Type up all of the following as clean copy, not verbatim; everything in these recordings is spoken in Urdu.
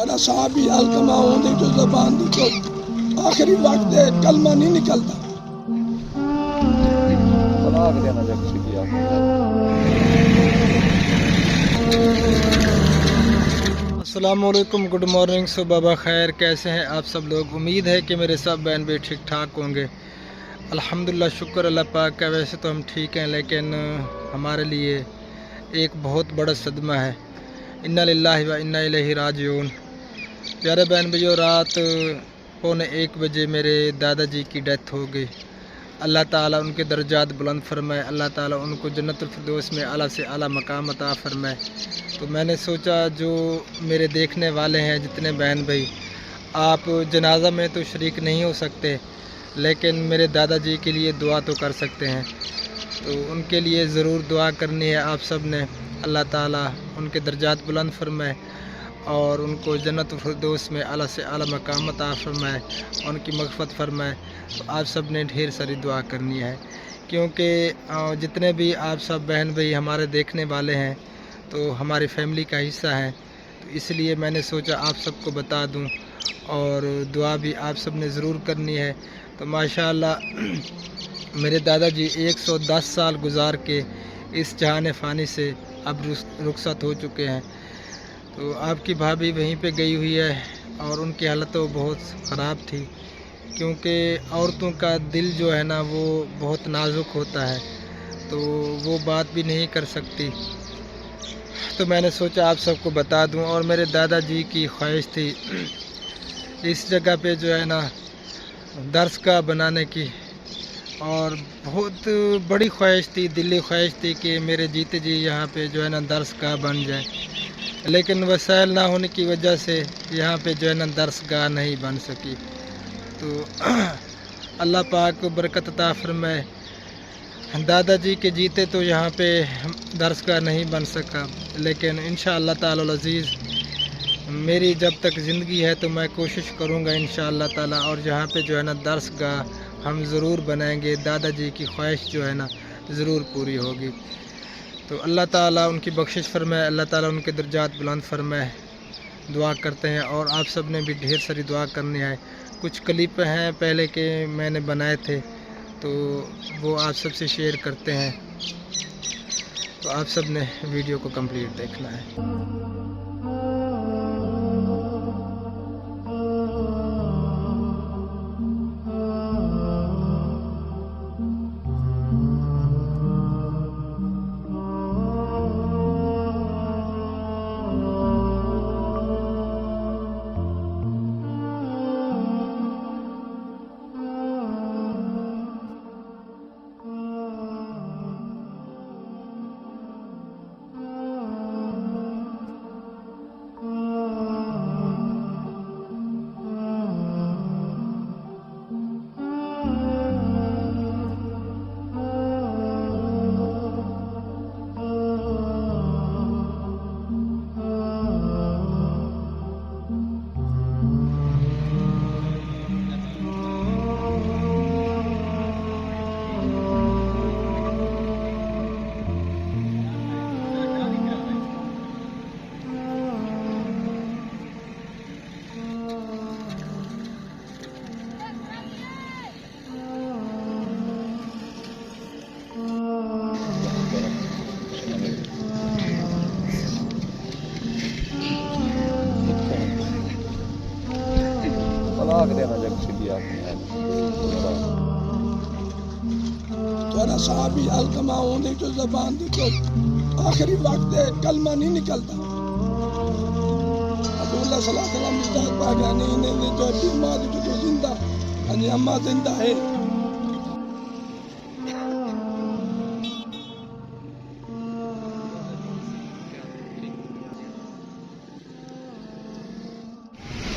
تھوڑا صحابی الکما ہونے جو زبان دی تو آخری وقت ہے کلمہ نہیں نکلتا. السلام علیکم، گڈ مارننگ، صبح بخیر. کیسے ہیں آپ سب لوگ؟ امید ہے کہ میرے سب بہن بھی ٹھیک ٹھاک ہوں گے. الحمدللہ، شکر اللہ پاک کا. ویسے تو ہم ٹھیک ہیں، لیکن ہمارے لیے ایک بہت بڑا صدمہ ہے. انا للہ و انا الیہ راجعون. پیارے بہن بھائیو، رات 1:15 بجے میرے دادا جی کی ڈیتھ ہو گئی. اللہ تعالیٰ ان کے درجات بلند فرمائے. اللہ تعالیٰ ان کو جنت الفردوس میں اعلیٰ سے اعلیٰ مقام عطا فرمائے. تو میں نے سوچا جو میرے دیکھنے والے ہیں، جتنے بہن بھائی، آپ جنازہ میں تو شریک نہیں ہو سکتے، لیکن میرے دادا جی کے لیے دعا تو کر سکتے ہیں. تو ان کے لیے ضرور دعا کرنی ہے آپ سب نے. اللہ تعالیٰ ان کے درجات بلند فرمائے اور ان کو جنت الفردوس میں اعلیٰ سے اعلیٰ مقام عطا فرمائے، ان کی مغفرت فرمائے. تو آپ سب نے ڈھیر ساری دعا کرنی ہے، کیونکہ جتنے بھی آپ سب بہن بھائی ہمارے دیکھنے والے ہیں تو ہماری فیملی کا حصہ ہیں. تو اس لیے میں نے سوچا آپ سب کو بتا دوں، اور دعا بھی آپ سب نے ضرور کرنی ہے. تو ماشاءاللہ میرے دادا جی 110 سال گزار کے اس جہان فانی سے اب رخصت ہو چکے ہیں. تو آپ کی بھابھی وہیں پہ گئی ہوئی ہے، اور ان کی حالت تو بہت خراب تھی، کیونکہ عورتوں کا دل جو ہے نا وہ بہت نازک ہوتا ہے، تو وہ بات بھی نہیں کر سکتی. تو میں نے سوچا آپ سب کو بتا دوں. اور میرے دادا جی کی خواہش تھی اس جگہ پہ جو ہے نا درسگاہ بنانے کی، اور بہت بڑی خواہش تھی، دلی خواہش تھی کہ میرے جیتے جی یہاں پہ جو ہے نا درسگاہ بن جائے. لیکن وسائل نہ ہونے کی وجہ سے یہاں پہ جو ہے نا درسگاہ نہیں بن سکی. تو اللہ پاک کو برکت عطا فرمائے. دادا جی کے جیتے تو یہاں پہ درسگاہ نہیں بن سکا، لیکن انشاءاللہ تعالی العزیز میری جب تک زندگی ہے تو میں کوشش کروں گا انشاءاللہ تعالی، اور یہاں پہ جو ہے نا درسگاہ ہم ضرور بنائیں گے. دادا جی کی خواہش جو ہے نا ضرور پوری ہوگی. تو اللہ تعالیٰ ان کی بخشش فرمائے، اللہ تعالیٰ ان کے درجات بلند فرمائے. دعا کرتے ہیں، اور آپ سب نے بھی ڈھیر ساری دعا کرنی ہے. کچھ کلپ ہیں پہلے کے میں نے بنائے تھے، تو وہ آپ سب سے شیئر کرتے ہیں. تو آپ سب نے ویڈیو کو کمپلیٹ دیکھنا ہے. تھوڑا صحابی الکما ہونے جو زبان دی تو آخری وقت ہے کلمہ نہیں نکلتا. رسول اللہ صلی اللہ علیہ وسلم مستحق پاگانی نے جو بیمار جو زندہ یعنی اماں زندہ ہے.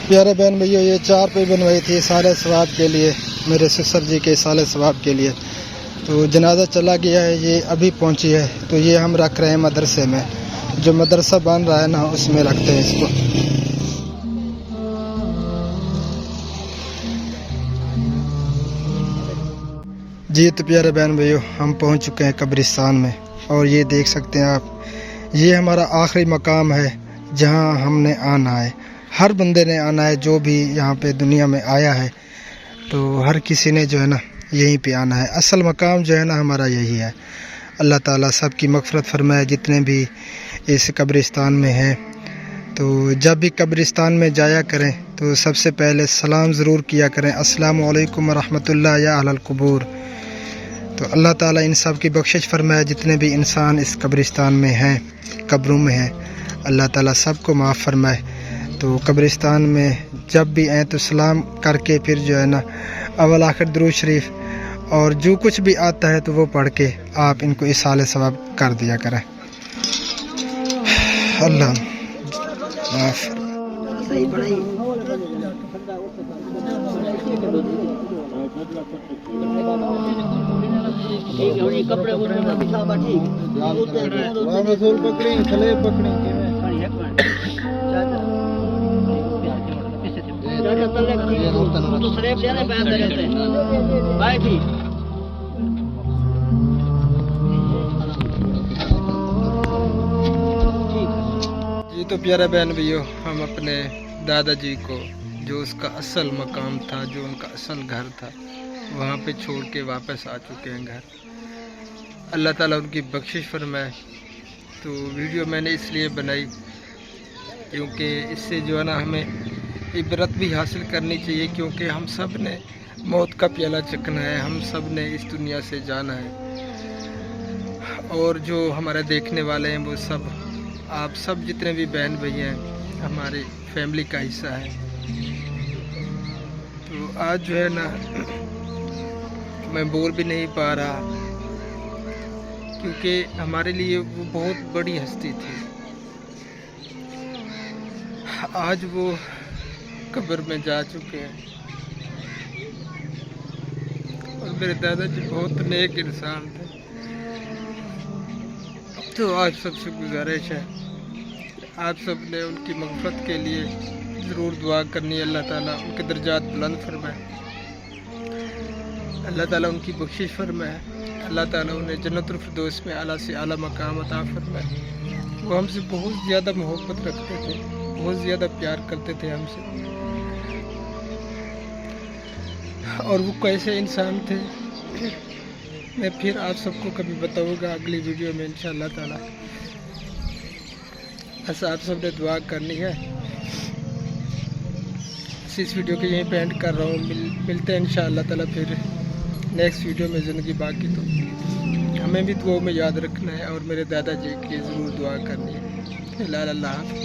پیارے بہن بھائیو، یہ 4 پہ بنوائی تھی سارے ثواب کے لیے، میرے سسر جی کے سارے ثواب کے لیے. تو جنازہ چلا گیا ہے، یہ ابھی پہنچی ہے. تو یہ ہم رکھ رہے ہیں مدرسے میں، جو مدرسہ بن رہا ہے نا اس میں رکھتے ہیں اس کو. جی تو پیارے بہن بھائیو، ہم پہنچ چکے ہیں قبرستان میں، اور یہ دیکھ سکتے ہیں آپ، یہ ہمارا آخری مقام ہے جہاں ہم نے آنا ہے. ہر بندے نے آنا ہے، جو بھی یہاں پہ دنیا میں آیا ہے تو ہر کسی نے جو ہے نا یہیں پہ آنا ہے. اصل مقام جو ہے نا ہمارا یہی ہے. اللہ تعالیٰ سب کی مغفرت فرمائے جتنے بھی اس قبرستان میں ہیں. تو جب بھی قبرستان میں جایا کریں تو سب سے پہلے سلام ضرور کیا کریں، السلام علیکم ورحمۃ اللہ یا اہل القبور. تو اللہ تعالیٰ ان سب کی بخشش فرمائے جتنے بھی انسان اس قبرستان میں ہیں، قبروں میں ہیں. اللہ تعالیٰ سب کو معاف فرمائے. تو قبرستان میں جب بھی آئیں تو سلام کر کے پھر جو ہے نا اول آخر درود شریف اور جو کچھ بھی آتا ہے تو وہ پڑھ کے آپ ان کو اصالہ ثواب کر دیا کریں. اللہ معاف. جی تو پیارے بہن بھائیو، ہم اپنے دادا جی کو جو اس کا اصل مقام تھا، جو ان کا اصل گھر تھا، وہاں پہ چھوڑ کے واپس آ چکے ہیں گھر. اللہ تعالیٰ ان کی بخشش فرمائے. تو ویڈیو میں نے اس لیے بنائی کیونکہ اس سے جو ہے نا ہمیں عبرت بھی حاصل کرنی چاہیے، کیونکہ ہم سب نے موت کا پیالہ چکھنا ہے، ہم سب نے اس دنیا سے جانا ہے. اور جو ہمارے دیکھنے والے ہیں وہ سب، آپ سب جتنے بھی بہن بھائی ہیں ہماری فیملی کا حصہ ہے. تو آج جو ہے نا میں بول بھی نہیں پا رہا کیونکہ ہمارے لیے وہ بہت بڑی ہستی تھی. آج وہ قبر میں جا چکے ہیں اور میرے دادا جی بہت نیک انسان تھے. تو آپ سب سے گزارش ہے، آپ سب نے ان کی مغفرت کے لیے ضرور دعا کرنی ہے. اللہ تعالیٰ ان کے درجات بلند فرمائے، اللہ تعالیٰ ان کی بخشش فرمائے، اللہ تعالیٰ انہیں جنت الفردوس میں اعلیٰ سے اعلیٰ مقام عطا فرمائے. وہ ہم سے بہت زیادہ محبت رکھتے تھے، بہت زیادہ پیار کرتے تھے ہم سے. اور وہ کیسے انسان تھے میں پھر آپ سب کو کبھی بتاؤں گا اگلی ویڈیو میں انشاءاللہ تعالیٰ. ایسا آپ سب نے دعا کرنی ہے. اس ویڈیو کو یہیں پہ اینڈ کر رہا ہوں. ملتے ہیں انشاءاللہ تعالیٰ پھر نیکسٹ ویڈیو میں زندگی باقی. تو ہمیں بھی دعاؤں میں یاد رکھنا ہے اور میرے دادا جی کی ضرور دعا کرنی ہے. اللہ حافظ.